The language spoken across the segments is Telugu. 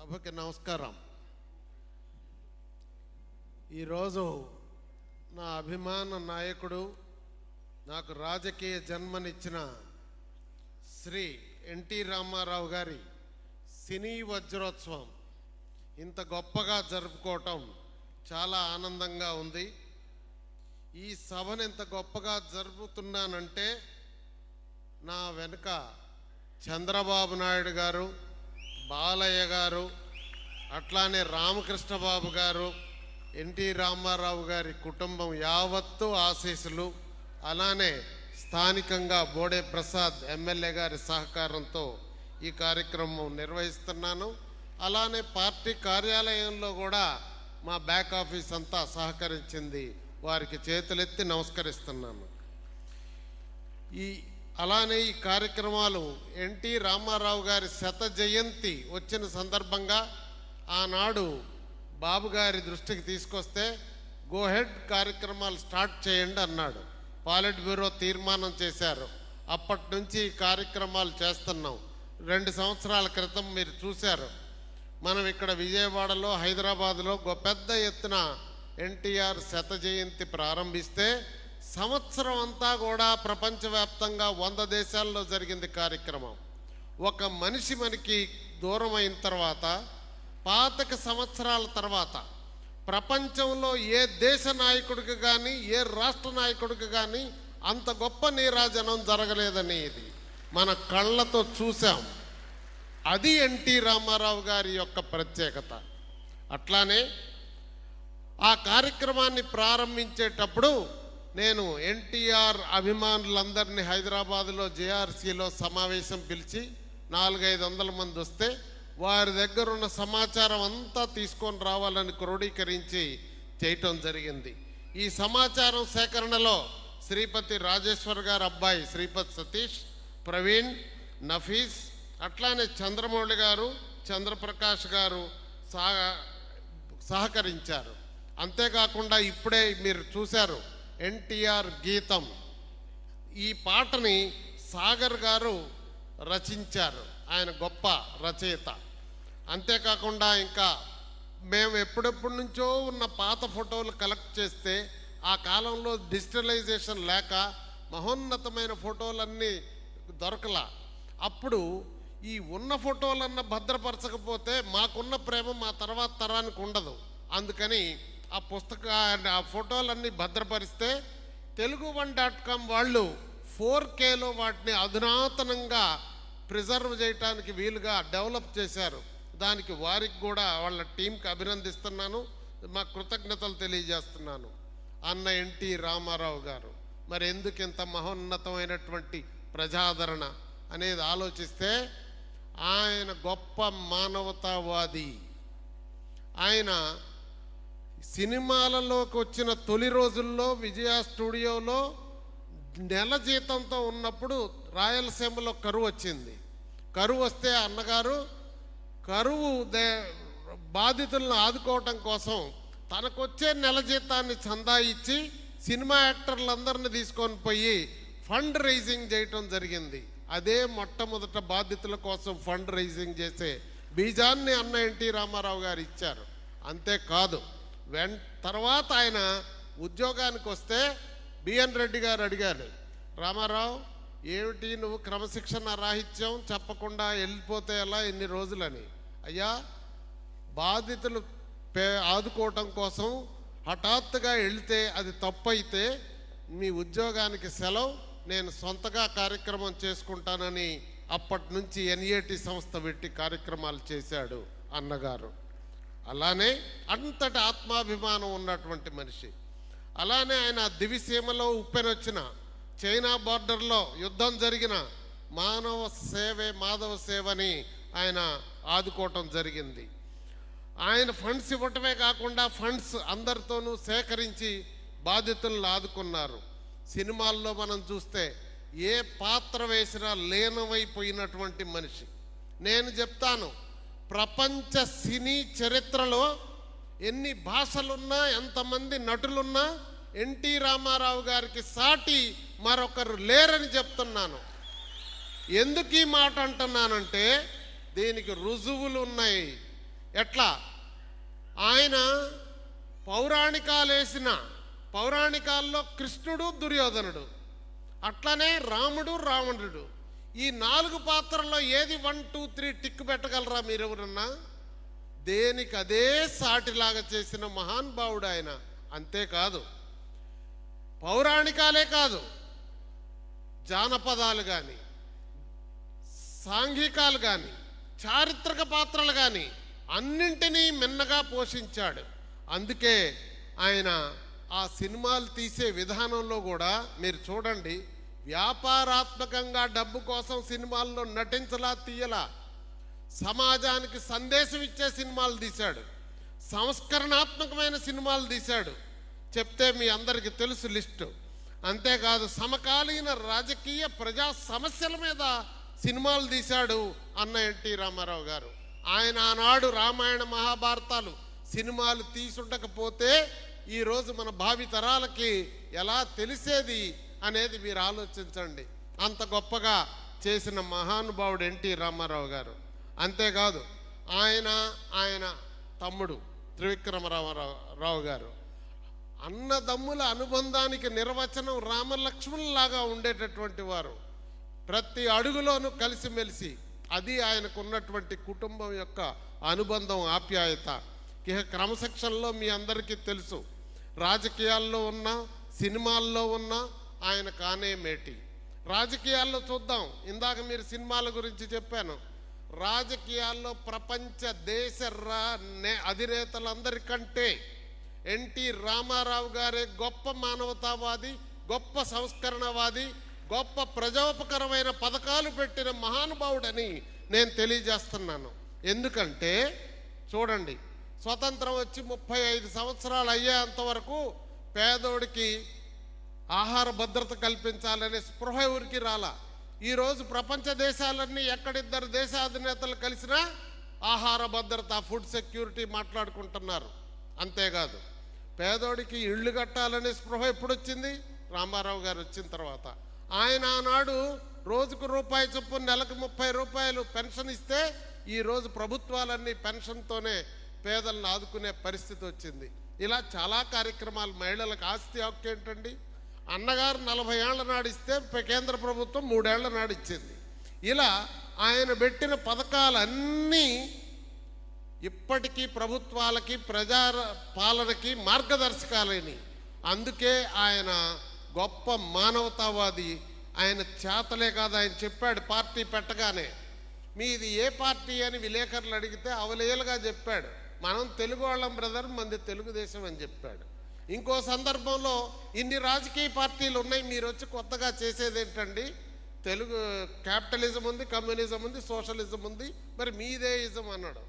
సభకి నమస్కారం. ఈరోజు నా అభిమాన నాయకుడు, నాకు రాజకీయ జన్మనిచ్చిన శ్రీ ఎన్టీ రామారావు గారి సినీ వజ్రోత్సవం ఇంత గొప్పగా జరుపుకోవటం చాలా ఆనందంగా ఉంది. ఈ సభను ఇంత గొప్పగా జరుపుతున్నానంటే నా వెనుక చంద్రబాబు నాయుడు గారు, బాలయ్య గారు, అట్లానే రామకృష్ణ బాబు గారు, ఎన్టీ రామారావు గారి కుటుంబం యావత్తు ఆశీస్సులు, అలానే స్థానికంగా బోడే ప్రసాద్ ఎమ్మెల్యే గారి సహకారంతో ఈ కార్యక్రమం నిర్వహిస్తున్నాను. అలానే పార్టీ కార్యాలయంలో కూడా మా బ్యాక్ ఆఫీస్ అంతా సహకరించింది. వారికి చేతులెత్తి నమస్కరిస్తున్నాను. అలానే ఈ కార్యక్రమాలు ఎన్టీ రామారావు గారి శత జయంతి వచ్చిన సందర్భంగా ఆనాడు బాబు గారి దృష్టికి తీసుకొస్తే గోహెడ్ కార్యక్రమాలు స్టార్ట్ చేయండి అన్నాడు. పాలిట్ బ్యూరో తీర్మానం చేశారు. అప్పటి నుంచి ఈ కార్యక్రమాలు చేస్తున్నాం. 2 సంవత్సరాల క్రితం మీరు చూశారు, మనం ఇక్కడ విజయవాడలో, హైదరాబాద్లో పెద్ద ఎత్తున ఎన్టీఆర్ శత జయంతి ప్రారంభిస్తే సంవత్సరం అంతా కూడా ప్రపంచవ్యాప్తంగా 100 దేశాల్లో జరిగింది కార్యక్రమం. ఒక మనిషి మనకి దూరం అయిన తర్వాత 25 సంవత్సరాల తర్వాత ప్రపంచంలో ఏ దేశ నాయకుడికి కానీ, ఏ రాష్ట్ర నాయకుడికి కానీ అంత గొప్ప నీరాజనం జరగలేదని ఇది మన కళ్ళతో చూసాం. అది ఎన్టీ రామారావు గారి యొక్క ప్రత్యేకత. అట్లానే ఆ కార్యక్రమాన్ని ప్రారంభించేటప్పుడు నేను ఎన్టీఆర్ అభిమానులందరినీ హైదరాబాదులో జేఆర్సీలో సమావేశం పిలిచి 400-500 మంది వస్తే వారి దగ్గర ఉన్న సమాచారం అంతా తీసుకొని రావాలని క్రోడీకరించి చేయటం జరిగింది. ఈ సమాచారం సేకరణలో శ్రీపతి రాజేశ్వర్ గారు అబ్బాయి శ్రీపతి సతీష్, ప్రవీణ్, నఫీస్, అట్లానే చంద్రమౌళి గారు, చంద్రప్రకాష్ గారు సహకరించారు. అంతేకాకుండా ఇప్పుడే మీరు చూశారు ఎన్టీఆర్ గీతం, ఈ పాటని సాగర్ గారు రచించారు. ఆయన గొప్ప రచయిత. అంతేకాకుండా ఇంకా మేము ఎప్పుడెప్పటి నుంచో ఉన్న పాత ఫోటోలు కలెక్ట్ చేస్తే ఆ కాలంలో డిజిటలైజేషన్ లేక మహోన్నతమైన ఫోటోలన్నీ దొరకలా. అప్పుడు ఈ ఉన్న ఫోటోలన్నా భద్రపరచకపోతే మాకున్న ప్రేమ మా తర్వాత తరానికి ఉండదు. అందుకని ఆ ఫోటోలన్నీ భద్రపరిస్తే Telugu1.com వాళ్ళు 4Kలో వాటిని అధునాతనంగా ప్రిజర్వ్ చేయడానికి వీలుగా డెవలప్ చేశారు. దానికి వారికి కూడా వాళ్ళ టీంకి అభినందిస్తున్నాను, మా కృతజ్ఞతలు తెలియజేస్తున్నాను. అన్న ఎన్టీ రామారావు గారు మరి ఎందుకు ఇంత మహోన్నతమైనటువంటి ప్రజాదరణ అనేది ఆలోచిస్తే ఆయన గొప్ప మానవతావాది. ఆయన సినిమాలలోకి వచ్చిన తొలి రోజుల్లో విజయ స్టూడియోలో నెల జీతంతో ఉన్నప్పుడు రాయలసీమలో కరువు వచ్చింది. కరువు వస్తే అన్నగారు కరువు బాధితులను ఆదుకోవటం కోసం తనకొచ్చే నెల జీతాన్ని చందా ఇచ్చి సినిమా యాక్టర్లందరినీ తీసుకొని పోయి ఫండ్ రైజింగ్ చేయటం జరిగింది. అదే మొట్టమొదట బాధితుల కోసం ఫండ్ రైజింగ్ చేసే బీజాన్ని అన్న ఎన్టీ రామారావు గారు ఇచ్చారు. అంతేకాదు తర్వాత ఆయన ఉద్యోగానికి వస్తే బిఎన్ రెడ్డి గారు అడిగారు, రామారావు ఏమిటి నువ్వు క్రమశిక్షణ రాహిత్యం చెప్పకుండా వెళ్ళిపోతే ఎలా ఎన్ని రోజులని. అయ్యా, బాధితులు ఆదుకోవటం కోసం హఠాత్తుగా వెళితే అది తప్పు అయితే మీ ఉద్యోగానికి సెలవు, నేను సొంతగా కార్యక్రమం చేసుకుంటానని అప్పటి నుంచి ఎన్ఏటి సంస్థ పెట్టి కార్యక్రమాలు చేశాడు అన్నగారు. అలానే అంతటి ఆత్మాభిమానం ఉన్నటువంటి మనిషి. అలానే ఆయన దివిసీమలో ఉప్పెనొచ్చిన, చైనా బార్డర్లో యుద్ధం జరిగిన మానవ సేవే మాధవ సేవని ఆయన ఆదుకోవటం జరిగింది. ఆయన ఫండ్స్ ఇవ్వటమే కాకుండా ఫండ్స్ అందరితోనూ సేకరించి బాధితులను ఆదుకున్నారు. సినిమాల్లో మనం చూస్తే ఏ పాత్ర వేసినా లీనమైపోయినటువంటి మనిషి. నేను చెప్తాను, ప్రపంచ సినీ చరిత్రలో ఎన్ని భాషలున్నా, ఎంతమంది నటులున్నా ఎన్టీ రామారావు గారికి సాటి మరొకరు లేరని చెప్తున్నాను. ఎందుకు ఈ మాట అంటున్నానంటే దీనికి రుజువులు ఉన్నాయి. ఎట్లా ఆయన పౌరాణికాల్లో కృష్ణుడు దుర్యోధనుడు, అట్లనే రాముడు రావణుడు. ఈ 4 పాత్రల్లో ఏది 1 2 3 టిక్ పెట్టగలరా మీరెవరన్నా? దేనికి అదే సాటిలాగా చేసిన మహానుభావుడు ఆయన. అంతేకాదు, పౌరాణికాలే కాదు, జానపదాలు కానీ, సాంఘికాలు కానీ, చారిత్రక పాత్రలు కానీ అన్నింటినీ మిన్నగా పోషించాడు. అందుకే ఆయన ఆ సినిమాలు తీసే విధానంలో కూడా మీరు చూడండి, వ్యాపారాత్మకంగా డబ్బు కోసం సినిమాల్లో నటించలా, తీయలా, సమాజానికి సందేశం ఇచ్చే సినిమాలు తీశాడు, సంస్కరణాత్మకమైన సినిమాలు తీశాడు. చెప్తే మీ అందరికీ తెలుసు లిస్టు. అంతేకాదు, సమకాలీన రాజకీయ ప్రజా సమస్యల మీద సినిమాలు తీశాడు అన్న ఎన్టీ రామారావు గారు. ఆయన ఆనాడు రామాయణ మహాభారతాలు సినిమాలు తీసుండకపోతే ఈరోజు మన భావి తరాలకి ఎలా తెలిసేది అనేది మీరు ఆలోచించండి. అంత గొప్పగా చేసిన మహానుభావుడు ఎన్టీ రామారావు గారు. అంతేకాదు, ఆయన తమ్ముడు త్రివిక్రమరావు గారు అన్నదమ్ముల అనుబంధానికి నిర్వచనం రామలక్ష్మణులాగా ఉండేటటువంటి వారు. ప్రతి అడుగులోనూ కలిసిమెలిసి, అది ఆయనకు ఉన్నటువంటి కుటుంబం యొక్క అనుబంధం, ఆప్యాయత. ఇక క్రమశిక్షణలో మీ అందరికీ తెలుసు, రాజకీయాల్లో ఉన్న, సినిమాల్లో ఉన్న ఆయన కానే మేటి. రాజకీయాల్లో చూద్దాం, ఇందాక మీరు సినిమాల గురించి చెప్పాను. రాజకీయాల్లో ప్రపంచ దేశ అధినేతలందరికంటే ఎన్టీ రామారావు గారే గొప్ప మానవతావాది, గొప్ప సంస్కరణవాది, గొప్ప ప్రజోపకరమైన పథకాలు పెట్టిన మహానుభావుడని నేను తెలియజేస్తున్నాను. ఎందుకంటే చూడండి, స్వతంత్రం వచ్చి 35 సంవత్సరాలు అయ్యేంతవరకు పేదోడికి ఆహార భద్రత కల్పించాలనే స్పృహ ఊరికి రాలా. ఈరోజు ప్రపంచ దేశాలన్నీ ఎక్కడిద్దరు దేశాధినేతలు కలిసినా ఆహార భద్రత, ఫుడ్ సెక్యూరిటీ మాట్లాడుకుంటున్నారు. అంతేకాదు, పేదోడికి ఇళ్ళు కట్టాలనే స్పృహ ఎప్పుడొచ్చింది? రామారావు గారు వచ్చిన తర్వాత. ఆయన ఆనాడు రోజుకు రూపాయి చొప్పున నెలకు 30 రూపాయలు పెన్షన్ ఇస్తే ఈరోజు ప్రభుత్వాలన్నీ పెన్షన్తోనే పేదలను ఆదుకునే పరిస్థితి వచ్చింది. ఇలా చాలా కార్యక్రమాలు. మహిళలకు ఆస్తి హక్కు ఏంటండి? అన్నగారు 40 ఏళ్ల నాడు ఇస్తే కేంద్ర ప్రభుత్వం 3 ఏళ్ల నాడు ఇచ్చింది. ఇలా ఆయన పెట్టిన పథకాలన్నీ ఇప్పటికీ ప్రభుత్వాలకి, ప్రజా పాలనకి మార్గదర్శకాలని. అందుకే ఆయన గొప్ప మానవతావాది. ఆయన చేతలే కాదు, ఆయన చెప్పాడు పార్టీ పెట్టగానే, మీది ఏ పార్టీ అని విలేకరులు అడిగితే అవలేలుగా చెప్పాడు, మనం తెలుగు వాళ్ళం బ్రదర్, మంది తెలుగుదేశం అని చెప్పాడు. ఇంకో సందర్భంలో, ఇన్ని రాజకీయ పార్టీలు ఉన్నాయి, మీరు వచ్చి కొత్తగా చేసేది ఏంటండి? తెలుగు క్యాపిటలిజం ఉంది, కమ్యూనిజం ఉంది, సోషలిజం ఉంది, మరి మీదే ఇజం అన్నాడు.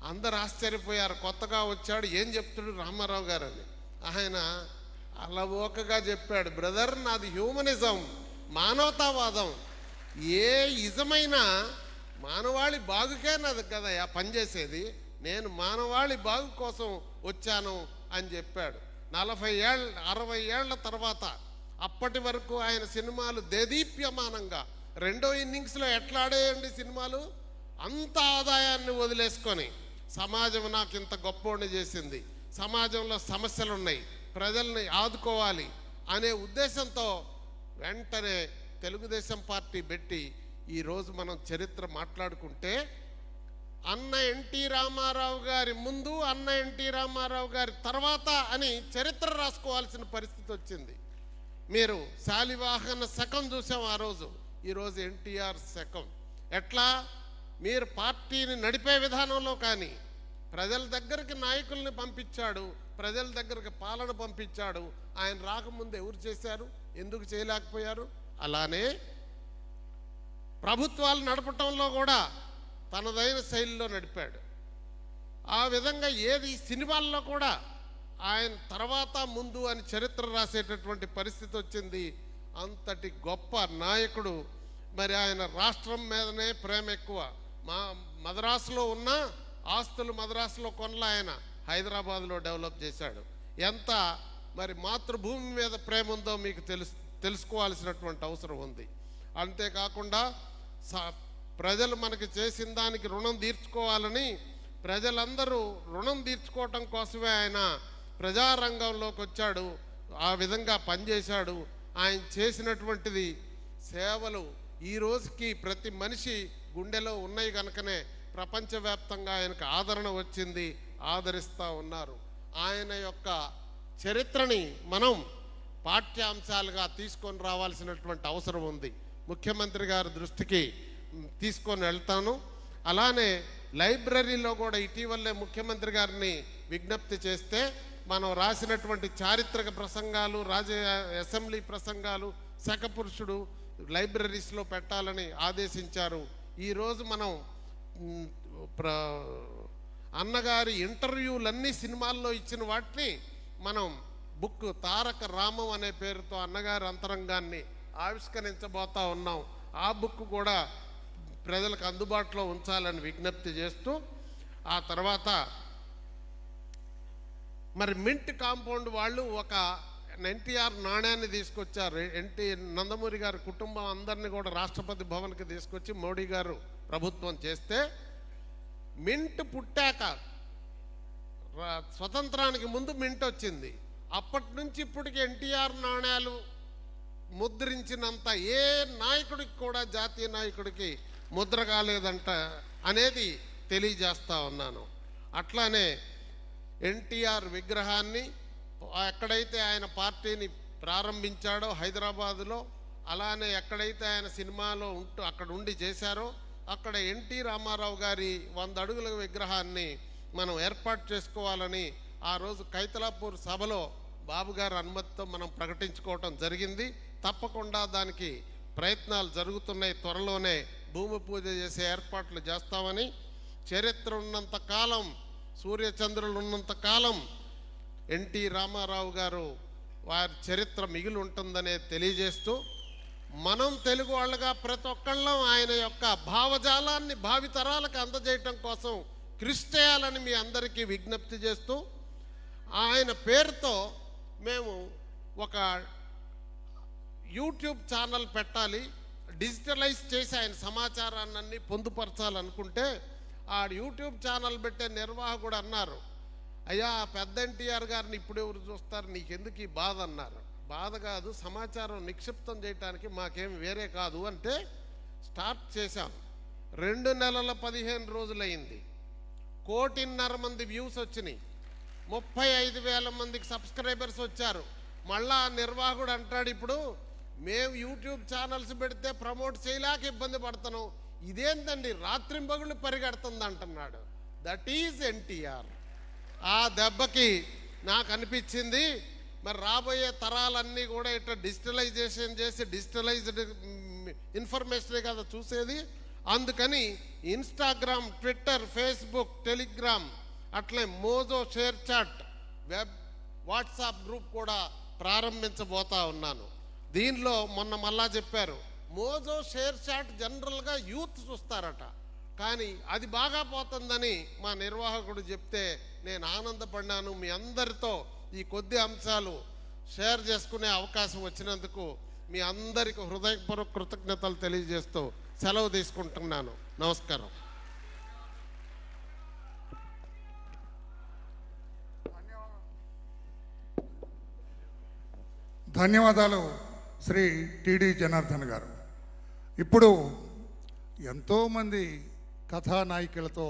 అందరు ఆశ్చర్యపోయారు, కొత్తగా వచ్చాడు ఏం చెప్తాడు రామారావు గారు అని. ఆయన అలవోకగా చెప్పాడు, బ్రదర్ నాది హ్యూమనిజం, మానవతావాదం. ఏ ఇజమైనా మానవాళి బాగుకే నాది కదా పనిచేసేది, నేను మానవాళి బాగు కోసం వచ్చాను అని చెప్పాడు. 60 ఏళ్ల తర్వాత, అప్పటి వరకు ఆయన సినిమాలు దేదీప్యమానంగా, రెండో ఇన్నింగ్స్లో ఎట్లా ఆడేయండి సినిమాలు, అంత ఆదాయాన్ని వదిలేసుకొని, సమాజం నాకు ఇంత గొప్పోడిని చేసింది, సమాజంలో సమస్యలు ఉన్నాయి, ప్రజల్ని ఆదుకోవాలి అనే ఉద్దేశంతో వెంటనే తెలుగుదేశం పార్టీ పెట్టి ఈరోజు మనం చరిత్ర మాట్లాడుకుంటే, అన్న ఎన్టీ రామారావు గారి ముందు, అన్న ఎన్టీ రామారావు గారి తర్వాత అని చరిత్ర రాసుకోవాల్సిన పరిస్థితి వచ్చింది. మీరు శాలివాహన శకం చూసాం ఆ రోజు, ఈరోజు ఎన్టీఆర్ శకం. ఎట్లా? మీరు పార్టీని నడిపే విధానంలో కానీ, ప్రజల దగ్గరికి నాయకుల్ని పంపించాడు, ప్రజల దగ్గరికి పాలన పంపించాడు. ఆయన రాకముందు ఎవరు చేశారు, ఎందుకు చేయలేకపోయారు? అలానే ప్రభుత్వాలు నడపటంలో కూడా తనదైన శైలిలో నడిపాడు. ఆ విధంగా ఏది సినిమాల్లో కూడా ఆయన తర్వాత ముందు అని చరిత్ర రాసేటటువంటి పరిస్థితి వచ్చింది. అంతటి గొప్ప నాయకుడు. మరి ఆయన రాష్ట్రం మీదనే ప్రేమ ఎక్కువ. మద్రాసులో ఉన్న ఆస్తులు మద్రాసులో కొనలా, ఆయన హైదరాబాద్లో డెవలప్ చేశాడు. ఎంత మరి మాతృభూమి మీద ప్రేమ ఉందో మీకు తెలుసుకోవాల్సినటువంటి అవసరం ఉంది. అంతేకాకుండా ప్రజలు మనకి చేసిన దానికి రుణం తీర్చుకోవాలని ప్రజలందరూ రుణం తీర్చుకోవటం కోసమే ఆయన ప్రజారంగంలోకి వచ్చాడు, ఆ విధంగా పనిచేశాడు. ఆయన చేసినటువంటిది సేవలు ఈ రోజుకి ప్రతి మనిషి గుండెలో ఉన్నాయి కనుకనే ప్రపంచవ్యాప్తంగా ఆయనకు ఆదరణ వచ్చింది, ఆదరిస్తూ ఉన్నారు. ఆయన యొక్క చరిత్రని మనం పాఠ్యాంశాలుగా తీసుకొని రావాల్సినటువంటి అవసరం ఉంది. ముఖ్యమంత్రి గారి దృష్టికి తీసుకొని వెళ్తాను. అలానే లైబ్రరీలో కూడా ఇటీవలే ముఖ్యమంత్రి గారిని విజ్ఞప్తి చేస్తే మనం రాసినటువంటి చారిత్రక ప్రసంగాలు, అసెంబ్లీ ప్రసంగాలు, శకపురుషుడు లైబ్రరీస్లో పెట్టాలని ఆదేశించారు. ఈరోజు మనం అన్నగారి ఇంటర్వ్యూలన్నీ సినిమాల్లో ఇచ్చిన వాటిని మనం బుక్ తారక రామం అనే పేరుతో అన్నగారి అంతరంగాన్ని ఆవిష్కరించబోతా ఉన్నాం. ఆ బుక్ కూడా ప్రజలకు అందుబాటులో ఉంచాలని విజ్ఞప్తి చేస్తూ, ఆ తర్వాత మరి మింట్ కాంపౌండ్ వాళ్ళు ఒక ఎన్టీఆర్ నాణ్యాన్ని తీసుకొచ్చారు. నందమూరి గారి కుటుంబం అందరినీ కూడా రాష్ట్రపతి భవన్కి తీసుకొచ్చి మోడీ గారు ప్రభుత్వం చేస్తే, మింట్ పుట్టాక స్వతంత్రానికి ముందు మింట్ వచ్చింది. అప్పటి నుంచి ఇప్పటికి ఎన్టీఆర్ నాణ్యాలు ముద్రించినంత ఏ నాయకుడికి కూడా, జాతీయ నాయకుడికి ముద్ర కాలేదంట అనేది తెలియజేస్తా ఉన్నాను. అట్లానే ఎన్టీఆర్ విగ్రహాన్ని ఎక్కడైతే ఆయన పార్టీని ప్రారంభించాడో హైదరాబాదులో, అలానే ఎక్కడైతే ఆయన సినిమాలో అక్కడ ఉండి చేశారో అక్కడ ఎన్టీ రామారావు గారి 100 అడుగుల విగ్రహాన్ని మనం ఏర్పాటు చేసుకోవాలని ఆ రోజు కైతలాపూర్ సభలో బాబు గారి అనుమతితో మనం ప్రకటించుకోవటం జరిగింది. తప్పకుండా దానికి ప్రయత్నాలు జరుగుతున్నాయి. త్వరలోనే భూమి పూజ చేసే ఏర్పాట్లు చేస్తామని, చరిత్ర ఉన్నంత కాలం, సూర్యచంద్రులు ఉన్నంత కాలం ఎన్టీ రామారావు గారు వారి చరిత్ర మిగిలి ఉంటుందనే తెలియజేస్తూ, మనం తెలుగు వాళ్ళగా ప్రతి ఒక్కళ్ళం ఆయన యొక్క భావజాలాన్ని భావితరాలకు అందజేయటం కోసం కృషి చేయాలని మీ అందరికీ విజ్ఞప్తి చేస్తూ, ఆయన పేరుతో మేము ఒక యూట్యూబ్ ఛానల్ పెట్టాలి, డిజిటలైజ్ చేసి ఆయన సమాచారాన్ని పొందుపరచాలనుకుంటే, ఆ యూట్యూబ్ ఛానల్ పెట్టే నిర్వాహకుడు అన్నారు, అయ్యా పెద్ద ఎన్టీఆర్ గారిని ఇప్పుడు ఎవరు చూస్తారు, నీకెందుకు ఈ బాధ అన్నారు. బాధ కాదు, సమాచారం నిక్షిప్తం చేయడానికి మాకేం వేరే కాదు అంటే స్టార్ట్ చేశాం. 2 నెలల 15 రోజులైంది. 1.5 కోటి మంది వ్యూస్ వచ్చినాయి, 35,000 మందికి సబ్స్క్రైబర్స్ వచ్చారు. మళ్ళా నిర్వాహకుడు అంటాడు, ఇప్పుడు మేము యూట్యూబ్ ఛానల్స్ పెడితే ప్రమోట్ చేయలేక ఇబ్బంది పడుతున్నాం, ఇదేంటండి రాత్రింబగుళ్ళు పరిగెడుతుంది అంటున్నాడు. That is NTR. ఆ దెబ్బకి నాకు అనిపించింది, మరి రాబోయే తరాలన్నీ కూడా ఇట్లా డిజిటలైజేషన్ చేసి డిజిటలైజ్డ్ ఇన్ఫర్మేషనే కదా చూసేది. అందుకని ఇన్స్టాగ్రామ్, ట్విట్టర్, ఫేస్బుక్, టెలిగ్రామ్, అట్లే Mojo, ShareChat, web, WhatsApp group కూడా ప్రారంభించబోతా ఉన్నాను. దీనిలో మొన్న మళ్ళా చెప్పారు, మోజో, షేర్ చాట్ జనరల్గా యూత్ చూస్తారట, కానీ అది బాగా పోతుందని మా నిర్వాహకుడు చెప్తే నేను ఆనందపడినాను. మీ అందరితో ఈ కొద్ది అంశాలు షేర్ చేసుకునే అవకాశం వచ్చినందుకు మీ అందరికీ హృదయపూర్వక కృతజ్ఞతలు తెలియజేస్తూ సెలవు తీసుకుంటున్నాను. నమస్కారం. ధన్యవాదాలు శ్రీ టిడి జనార్దన్ గారు. ఇప్పుడు ఎంతోమంది కథానాయికలతో